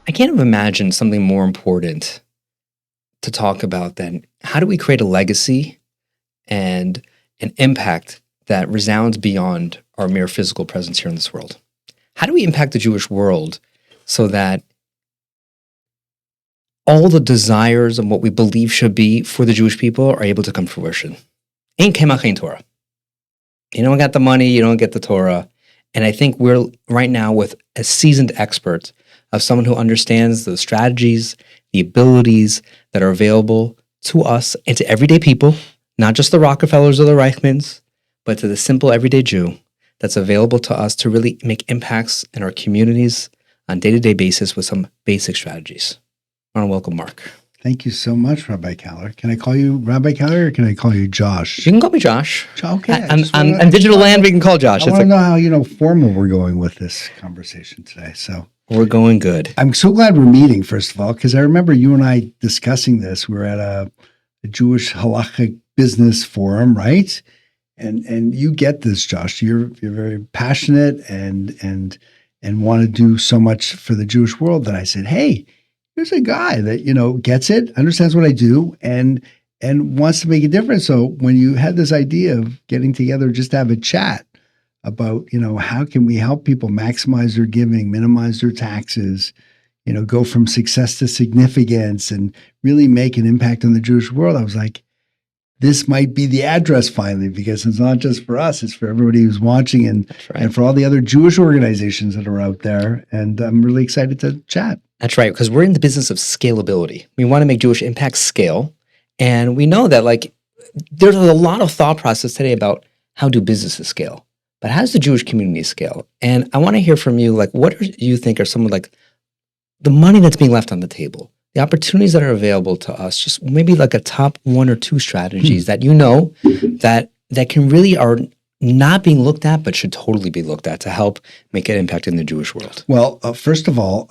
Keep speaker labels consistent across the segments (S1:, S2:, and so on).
S1: I can't even imagine something more important to talk about than how do we create a legacy and an impact that resounds beyond our mere physical presence here in this world? How do we impact the Jewish world so that all the desires and what we believe should be for the Jewish people are able to come to fruition? Ain't kemach, ain't Torah. You don't get the money, you don't get the Torah. And I think we're right now with a seasoned expert of someone who understands the strategies, the abilities that are available to us and to everyday people, not just the Rockefellers or the Reichmans, but to the simple everyday Jew that's available to us to really make impacts in our communities on a day-to-day basis with some basic strategies. I want to welcome Mark.
S2: Thank you so much, Rabbi Keller. Can I call you Rabbi Keller or can I call you Josh?
S1: You can call me Josh.
S2: Okay.
S1: On digital land, we can call Josh.
S2: I want to know how formal we're going with this conversation today. So
S1: we're going good.
S2: I'm so glad we're meeting, first of all, because I remember you and I discussing this. We were at a Jewish halachic business forum, right? And you get this, Josh. You're very passionate and want to do so much for the Jewish world that I said, hey, here's a guy that, gets it, understands what I do, and wants to make a difference. So when you had this idea of getting together just to have a chat about, how can we help people maximize their giving, minimize their taxes, go from success to significance and really make an impact on the Jewish world, I was like, this might be the address finally, because it's not just for us, it's for everybody who's watching and for all the other Jewish organizations that are out there. And I'm really excited to chat.
S1: That's right, because we're in the business of scalability. We want to make Jewish impact scale. And we know that there's a lot of thought process today about how do businesses scale, but how does the Jewish community scale? And I want to hear from you, what do you think are some of the money that's being left on the table, the opportunities that are available to us, just maybe a top 1 or 2 strategies that that can really are not being looked at, but should totally be looked at to help make an impact in the Jewish world?
S2: Well, first of all,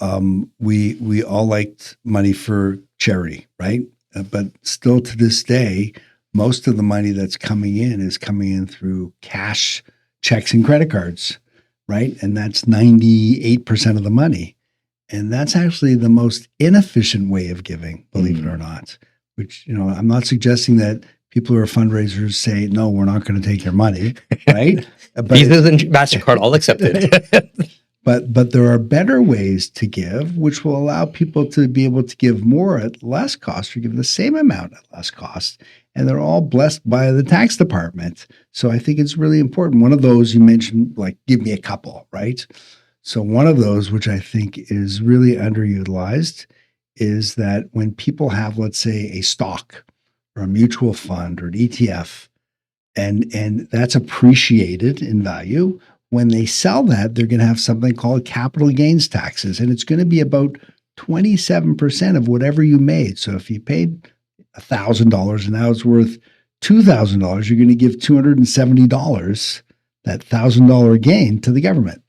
S2: we all liked money for charity, right? But still to this day, most of the money that's coming in is coming in through cash, checks, and credit cards, right? And that's 98% of the money. And that's actually the most inefficient way of giving, believe it or not, which, I'm not suggesting that people who are fundraisers say, no, we're not going to take your money, right?
S1: Visa and MasterCard all accepted.
S2: But there are better ways to give, which will allow people to be able to give more at less cost or give the same amount at less cost. And they're all blessed by the tax department. So I think it's really important. One of those you mentioned, give me a couple, right? So one of those, which I think is really underutilized, is that when people have, let's say, a stock or a mutual fund or an ETF, and that's appreciated in value, when they sell that, they're going to have something called capital gains taxes, and it's going to be about 27% of whatever you made. So if you paid $1,000 and now it's worth $2,000, you're going to give $270, that $1,000 gain, to the government.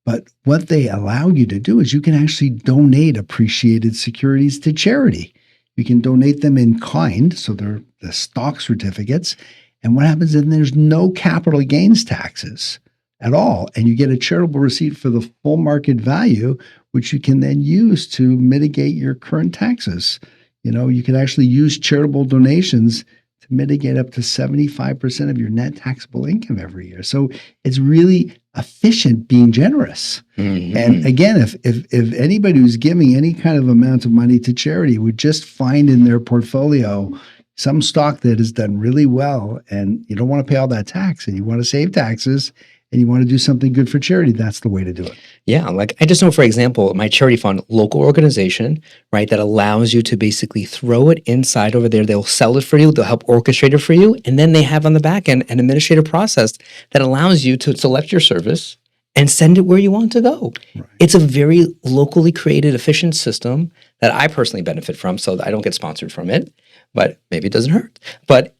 S2: But what they allow you to do is you can actually donate appreciated securities to charity. You can donate them in kind, so they're the stock certificates. And what happens is there's no capital gains taxes at all. And you get a charitable receipt for the full market value, which you can then use to mitigate your current taxes. You can actually use charitable donations to mitigate up to 75% of your net taxable income every year. So it's really efficient being generous. Mm-hmm. And again, if anybody who's giving any kind of amount of money to charity would just find in their portfolio some stock that has done really well, and you don't want to pay all that tax and you want to save taxes and you want to do something good for charity, that's the way to do it.
S1: Yeah, I just know, for example, my charity fund, local organization, right, that allows you to basically throw it inside over there. They'll sell it for you. They'll help orchestrate it for you. And then they have on the back end an administrative process that allows you to select your service and send it where you want to go. Right. It's a very locally created, efficient system that I personally benefit from, so that I don't get sponsored from it, but maybe it doesn't hurt. But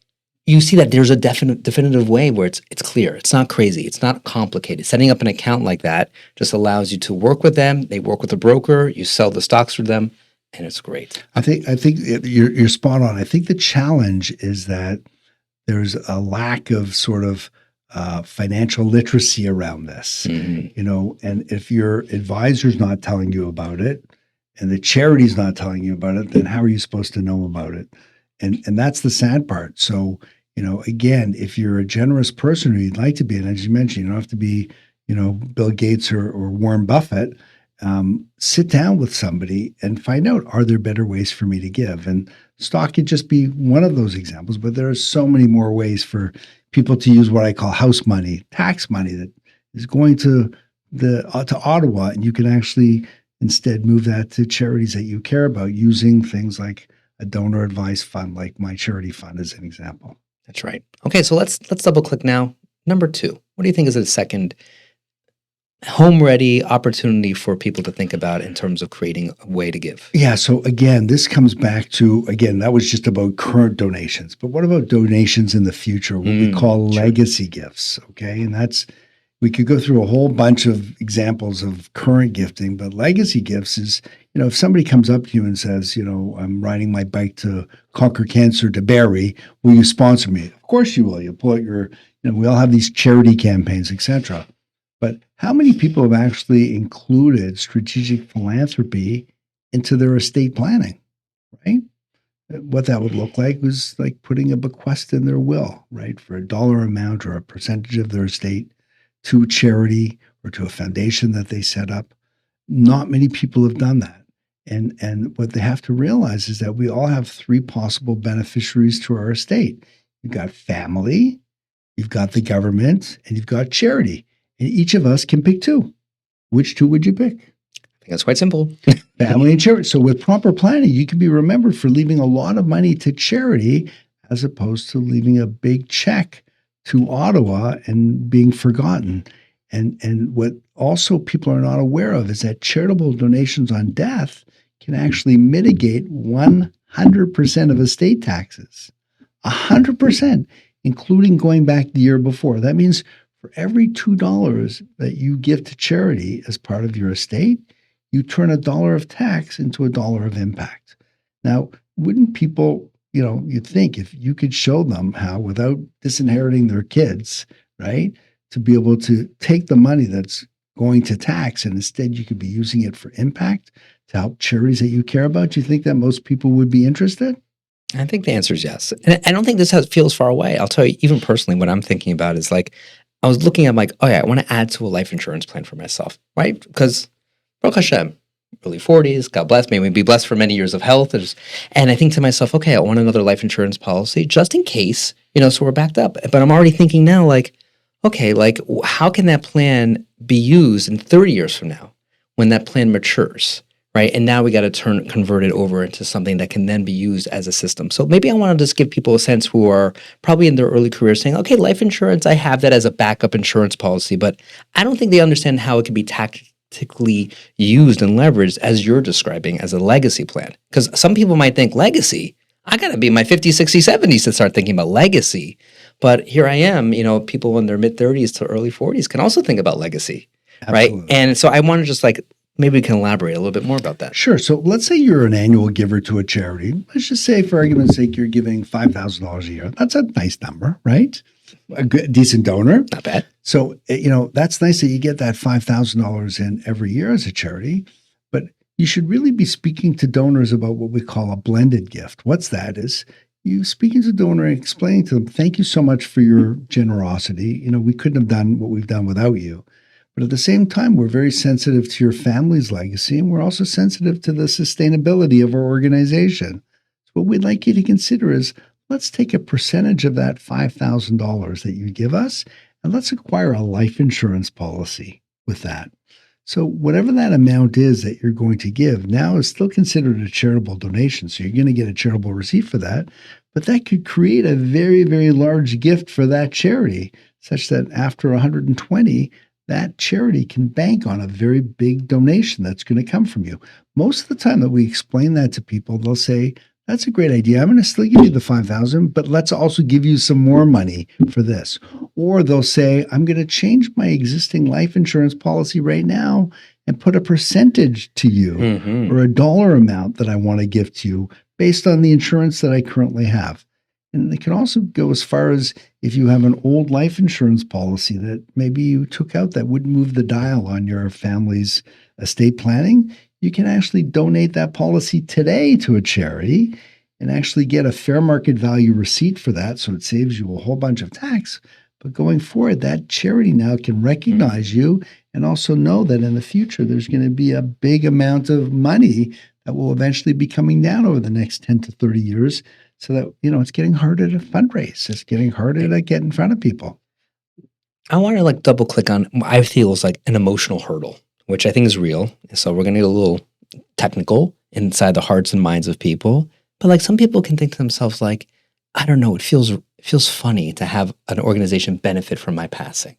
S1: you see that there's a definitive way where it's clear. It's not crazy. It's not complicated. Setting up an account like that just allows you to work with them. They work with a broker. You sell the stocks for them, and it's great.
S2: I think you're spot on. I think the challenge is that there's a lack of sort of financial literacy around this. Mm-hmm. And if your advisor's not telling you about it, and the charity's not telling you about it, then how are you supposed to know about it? And that's the sad part. So, again, if you're a generous person or you'd like to be, and as you mentioned, you don't have to be, Bill Gates or Warren Buffett. Sit down with somebody and find out, are there better ways for me to give? And stock could just be one of those examples, but there are so many more ways for people to use what I call house money, tax money that is going to Ottawa, and you can actually instead move that to charities that you care about using things like a donor advised fund, like my charity fund, as an example.
S1: That's right. Okay, so let's double click now. Number 2, what do you think is the second home ready opportunity for people to think about in terms of creating a way to give?
S2: Yeah. So again, this comes back to, again, that was just about current donations, but what about donations in the future, what we call legacy gifts? Okay. And we could go through a whole bunch of examples of current gifting, but legacy gifts is, if somebody comes up to you and says, I'm riding my bike to conquer cancer to Barrie, will you sponsor me? Of course you will. You pull out your, we all have these charity campaigns, etc. But how many people have actually included strategic philanthropy into their estate planning, right? What that would look like was like putting a bequest in their will, right? For a dollar amount or a percentage of their estate to charity or to a foundation that they set up. Not many people have done that. And what they have to realize is that we all have 3 possible beneficiaries to our estate. You've got family, you've got the government, and you've got charity. And each of us can pick 2. Which 2 would you pick?
S1: I think that's quite simple.
S2: Family and charity. So with proper planning, you can be remembered for leaving a lot of money to charity as opposed to leaving a big check to Ottawa and being forgotten. And what also people are not aware of is that charitable donations on death can actually mitigate 100% of estate taxes. 100%, including going back the year before. That means for every $2 that you give to charity as part of your estate, you turn $1 of tax into $1 of impact. Now, wouldn't people, you'd think if you could show them how, without disinheriting their kids, right, to be able to take the money that's going to tax and instead you could be using it for impact to help charities that you care about, do you think that most people would be interested?
S1: I think the answer is yes. And I don't think this feels far away. I'll tell you, even personally, what I'm thinking about is like, I was looking at like, oh yeah, I want to add to a life insurance plan for myself, right? Because Baruch Hashem, early 40s, God bless me, we'd be blessed for many years of health. And I think to myself, okay, I want another life insurance policy just in case, so we're backed up. But I'm already thinking now like, okay, like how can that plan be used in 30 years from now when that plan matures? Right. And now we got to convert it over into something that can then be used as a system. So maybe I want to just give people a sense who are probably in their early career saying, okay, life insurance, I have that as a backup insurance policy, but I don't think they understand how it can be tactically used and leveraged as you're describing as a legacy plan. Because some people might think legacy, I got to be in my 50s, 60s, 70s to start thinking about legacy. But here I am, people in their mid 30s to early 40s can also think about legacy.
S2: Absolutely.
S1: Right. And so I want to just like, maybe we can elaborate a little bit more about that.
S2: Sure. So let's say you're an annual giver to a charity. Let's just say, for argument's sake, you're giving $5,000 a year. That's a nice number, right? A good, decent donor.
S1: Not bad.
S2: So, that's nice that you get that $5,000 in every year as a charity. But you should really be speaking to donors about what we call a blended gift. What's that? Is you speaking to the donor and explaining to them, thank you so much for your generosity. We couldn't have done what we've done without you. But at the same time, we're very sensitive to your family's legacy, and we're also sensitive to the sustainability of our organization. So what we'd like you to consider is, let's take a percentage of that $5,000 that you give us, and let's acquire a life insurance policy with that. So whatever that amount is that you're going to give now is still considered a charitable donation. So you're going to get a charitable receipt for that, but that could create a very, very large gift for that charity, such that after 120, that charity can bank on a very big donation that's going to come from you. Most of the time that we explain that to people, they'll say, that's a great idea. I'm going to still give you the $5,000, but let's also give you some more money for this. Or they'll say, I'm going to change my existing life insurance policy right now and put a percentage to you or a dollar amount that I want to give to you based on the insurance that I currently have. And it can also go as far as if you have an old life insurance policy that maybe you took out that wouldn't move the dial on your family's estate planning, you can actually donate that policy today to a charity and actually get a fair market value receipt for that. So it saves you a whole bunch of tax. But going forward, that charity now can recognize you and also know that in the future, there's going to be a big amount of money that will eventually be coming down over the next 10 to 30 years. So that, it's getting harder to fundraise. It's getting harder to get in front of people.
S1: I want to double click on what I feel is like an emotional hurdle, which I think is real. So we're going to get a little technical inside the hearts and minds of people. But some people can think to themselves I don't know, it feels funny to have an organization benefit from my passing.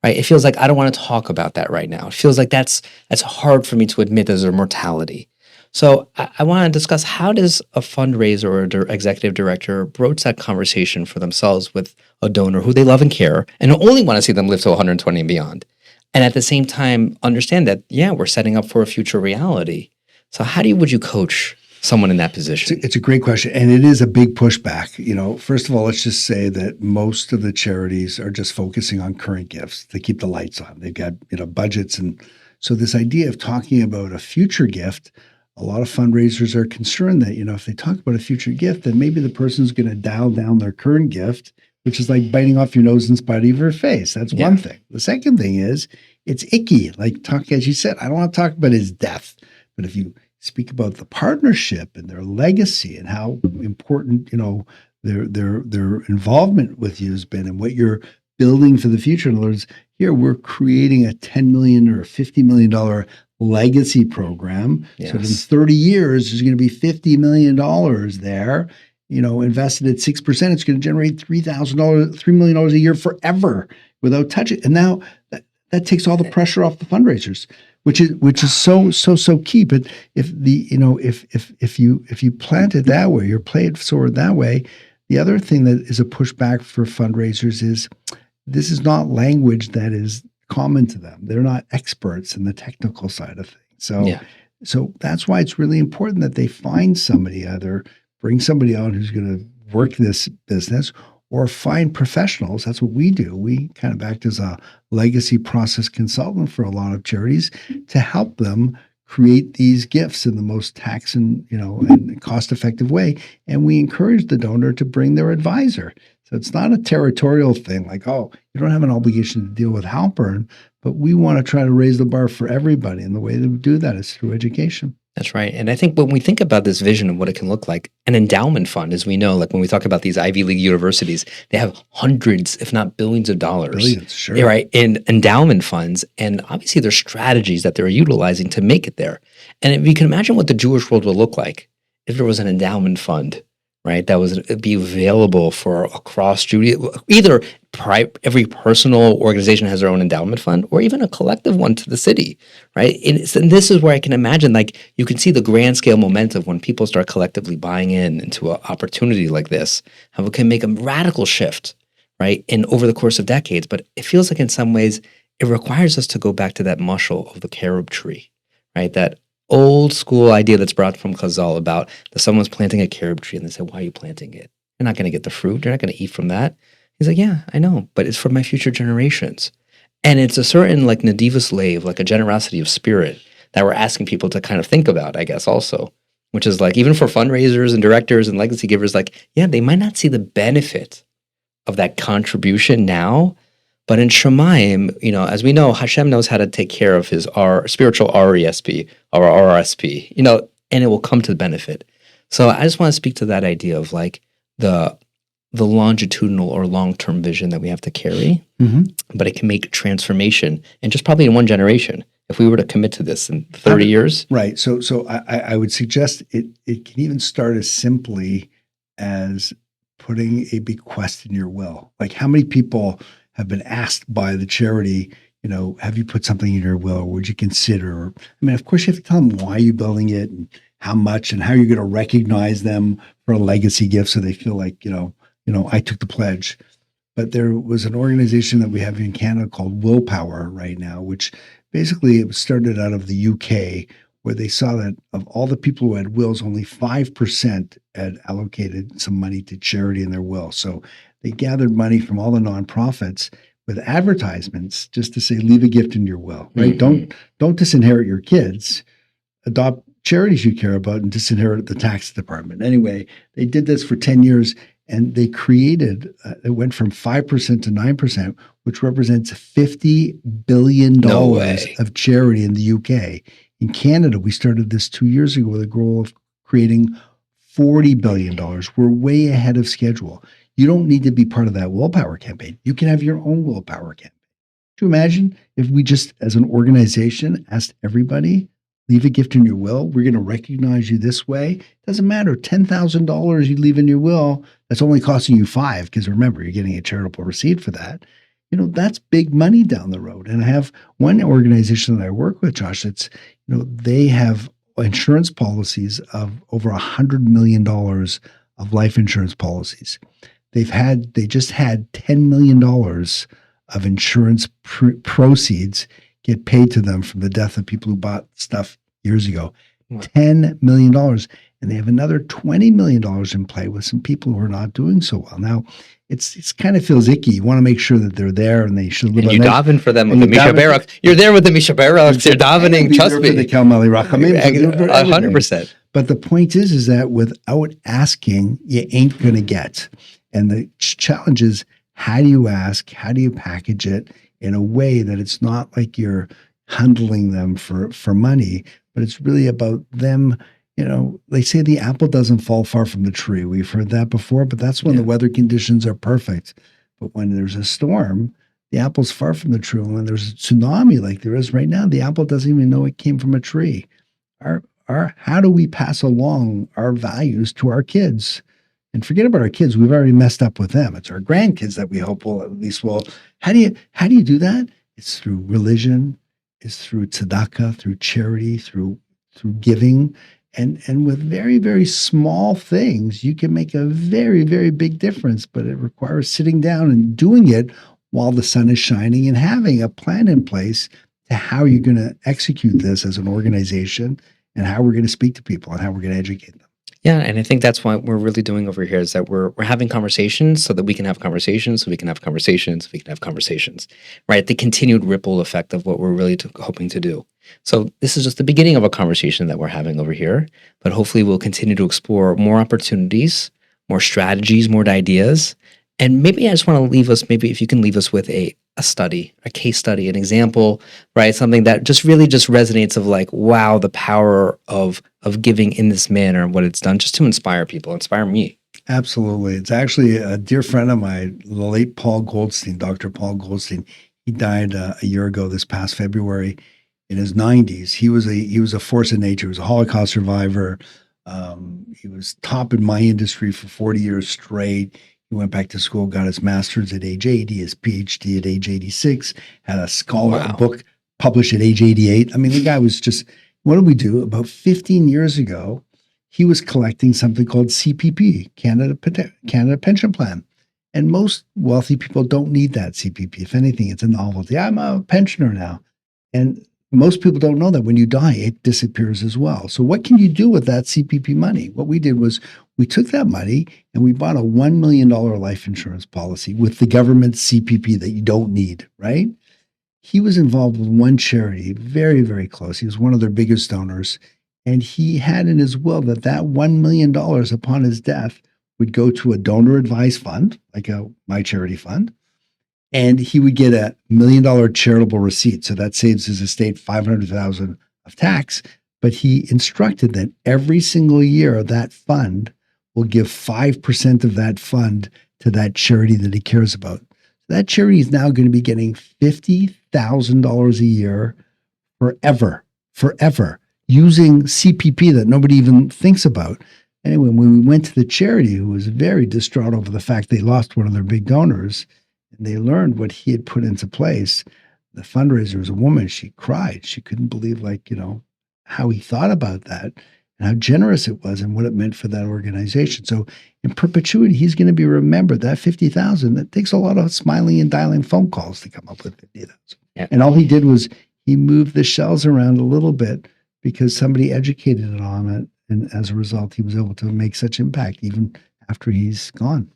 S1: Right? It feels like I don't want to talk about that right now. It feels like that's hard for me to admit as a mortality. So I want to discuss, how does a fundraiser or executive director broach that conversation for themselves with a donor who they love and care and only want to see them live to 120 and beyond. And at the same time, understand that, we're setting up for a future reality. So would you coach someone in that position?
S2: It's a great question. And it is a big pushback. First of all, let's just say that most of the charities are just focusing on current gifts to keep the lights on. They've got, budgets. And so this idea of talking about a future gift, a lot of fundraisers are concerned that, if they talk about a future gift, then maybe the person's going to dial down their current gift, which is like biting off your nose in spite of your face. That's one thing. The second thing is it's icky. As you said, I don't want to talk about his death, but if you speak about the partnership and their legacy and how important, their involvement with you has been and what you're building for the future. In other words, here we're creating a $10 million or a $50 million legacy program.
S1: Yes.
S2: So in 30 years, there's going to be $50 million there, invested at 6%. It's going to generate $3 million a year forever without touching. And now that takes all the pressure off the fundraisers, which is so key. But if you plant it that way, or play it forward that way, the other thing that is a pushback for fundraisers is this is not language that is common to them. They're not experts in the technical side of things. So that's why it's really important that they find somebody, either bring somebody on who's going to work this business or find professionals. That's what we do. We kind of act as a legacy process consultant for a lot of charities to help them create these gifts in the most tax and cost-effective way. And we encourage the donor to bring their advisor. So it's not a territorial thing like, oh, you don't have an obligation to deal with Halpern, but we want to try to raise the bar for everybody. And the way to do that is through education.
S1: That's right. And I think when we think about this vision of what it can look like, an endowment fund, as we know, when we talk about these Ivy League universities, they have hundreds, if not billions of dollars.
S2: Billions, sure.
S1: Right, in endowment funds. And obviously there's strategies that they're utilizing to make it there. And if you can imagine what the Jewish world would look like if there was an endowment fund, right, that would be available for across Judaism. Either every personal organization has their own endowment fund, or even a collective one to the city, right? And this is where I can imagine, you can see the grand scale momentum when people start collectively buying into an opportunity like this, how it can make a radical shift, right, over the course of decades. But it feels like in some ways it requires us to go back to that mushal of the carob tree, right? That old school idea that's brought from Chazal about that someone's planting a carob tree and they say, why are you planting it? You're not going to get the fruit. You're not going to eat from that. He's like, yeah, I know, but it's for my future generations. And it's a certain nadivus leiv, a generosity of spirit that we're asking people to kind of think about, I guess, also, which is even for fundraisers and directors and legacy givers, they might not see the benefit of that contribution now, but in Shemaim, as we know, Hashem knows how to take care of his spiritual RESP or RSP, and it will come to the benefit. So I just want to speak to that idea of the longitudinal or long-term vision that we have to carry, but it can make transformation, and just probably in one generation, if we were to commit to this in 30 years.
S2: Right. So I would suggest it can even start as simply as putting a bequest in your will. How many people have been asked by the charity, have you put something in your will? Or would you consider? Of course, you have to tell them why you're building it and how much and how you're going to recognize them for a legacy gift, so they feel like, I took the pledge. But there was an organization that we have in Canada called Willpower right now, which basically it started out of the UK, where they saw that of all the people who had wills, only 5% had allocated some money to charity in their will. So they gathered money from all the nonprofits with advertisements just to say, leave a gift in your will, right? Don't disinherit your kids, adopt charities you care about and disinherit the tax department. Anyway, they did this for 10 years and they created, it went from 5% to 9%, which represents $50 billion
S1: No way.
S2: of charity in the UK. In Canada, we started this 2 years ago with a goal of creating $40 billion. We're way ahead of schedule. You don't need to be part of that willpower campaign. You can have your own willpower campaign. Could you imagine if we just, as an organization, asked everybody, leave a gift in your will. We're going to recognize you this way. It doesn't matter. $10,000 you leave in your will, that's only costing you $5, because remember, you're getting a charitable receipt for that. That's big money down the road. And I have one organization that I work with, Josh, they have insurance policies of over $100 million of life insurance policies. They just had $10 million of insurance proceeds get paid to them from the death of people who bought stuff years ago. $10 million. And they have another $20 million in play with some people who are not doing so well. Now, it's kind of feels icky. You want to make sure that they're there and they should live.
S1: And you daven for them with the Misha Barak. You're there with the Misha Barak. You're davening. Trust me.
S2: The Kalmali Rachamim.
S1: 100%.
S2: But the point is that without asking, you ain't going to get. And the challenge is, how do you ask? How do you package it in a way that it's not like you're handling them for money, but it's really about them. They say the apple doesn't fall far from the tree. We've heard that before, but that's when the weather conditions are perfect. But when there's a storm, the apple's far from the tree. And when there's a tsunami like there is right now, the apple doesn't even know it came from a tree. How do we pass along our values to our kids? And forget about our kids. We've already messed up with them. It's our grandkids that we hope will at least will. How do you do that? It's through religion, it's through tzedakah, through charity, through giving. And with very, very small things, you can make a very, very big difference. But it requires sitting down and doing it while the sun is shining and having a plan in place to how you're going to execute this as an organization and how we're going to speak to people and how we're going to educate them.
S1: Yeah, and I think that's what we're really doing over here is that we're having conversations so that we can have conversations, so we can have conversations, so we can have conversations, right? The continued ripple effect of what we're really hoping to do. So this is just the beginning of a conversation that we're having over here, but hopefully we'll continue to explore more opportunities, more strategies, more ideas. And maybe I just want to leave us, maybe if you can leave us with a study, a case study, an example, right? Something that just really just resonates of like, wow, the power of giving in this manner and what it's done just to inspire people, inspire me.
S2: Absolutely. It's actually a dear friend of mine, the late Paul Goldstein, Dr. Paul Goldstein. He died a year ago this past February in his 90s. He was a force of nature. He was a Holocaust survivor. He was top in my industry for 40 years straight. He went back to school, got his master's at age 80, his PhD at age 86, had a scholar book published at age 88. I mean, the guy was just, what did we do? About 15 years ago, he was collecting something called CPP, Canada Pension Plan. And most wealthy people don't need that CPP. If anything, it's a novelty. I'm a pensioner now. And most people don't know that when you die, it disappears as well. So what can you do with that CPP money? What we did was we took that money and we bought a $1 million life insurance policy with the government CPP that you don't need, right? He was involved with one charity, very, very close. He was one of their biggest donors. And he had in his will that $1 million upon his death would go to a donor advised fund, like a My Charity fund. And he would get $1 million charitable receipt. So that saves his estate $500,000 of tax. But he instructed that every single year that fund will give 5% of that fund to that charity that he cares about. That charity is now going to be getting $50,000 a year forever, using CPP that nobody even thinks about. Anyway, when we went to the charity, who was very distraught over the fact they lost one of their big donors, and they learned what he had put into place, the fundraiser was a woman. She cried. She couldn't believe, how he thought about that and how generous it was and what it meant for that organization. So in perpetuity, he's going to be remembered. That 50,000, that takes a lot of smiling and dialing phone calls to come up with 50,000. Yeah. And all he did was he moved the shells around a little bit because somebody educated it on it. And as a result, he was able to make such impact even after he's gone.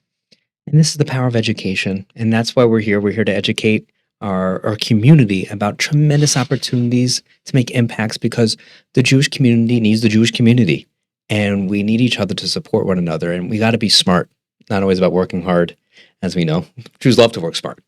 S1: And this is the power of education. And that's why we're here. We're here to educate our community about tremendous opportunities to make impacts, because the Jewish community needs the Jewish community, and we need each other to support one another. And we got to be smart, not always about working hard, as we know. Jews love to work smart.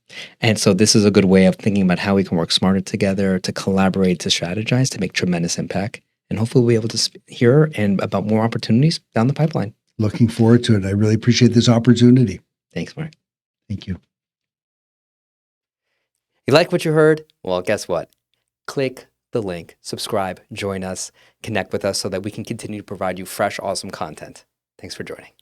S1: And so this is a good way of thinking about how we can work smarter together, to collaborate, to strategize, to make tremendous impact. And hopefully we'll be able to hear and about more opportunities down the pipeline.
S2: Looking forward to it. I really appreciate this opportunity.
S1: Thanks, Mark.
S2: Thank you.
S1: You like what you heard? Well, guess what? Click the link, subscribe, join us, connect with us so that we can continue to provide you fresh, awesome content. Thanks for joining.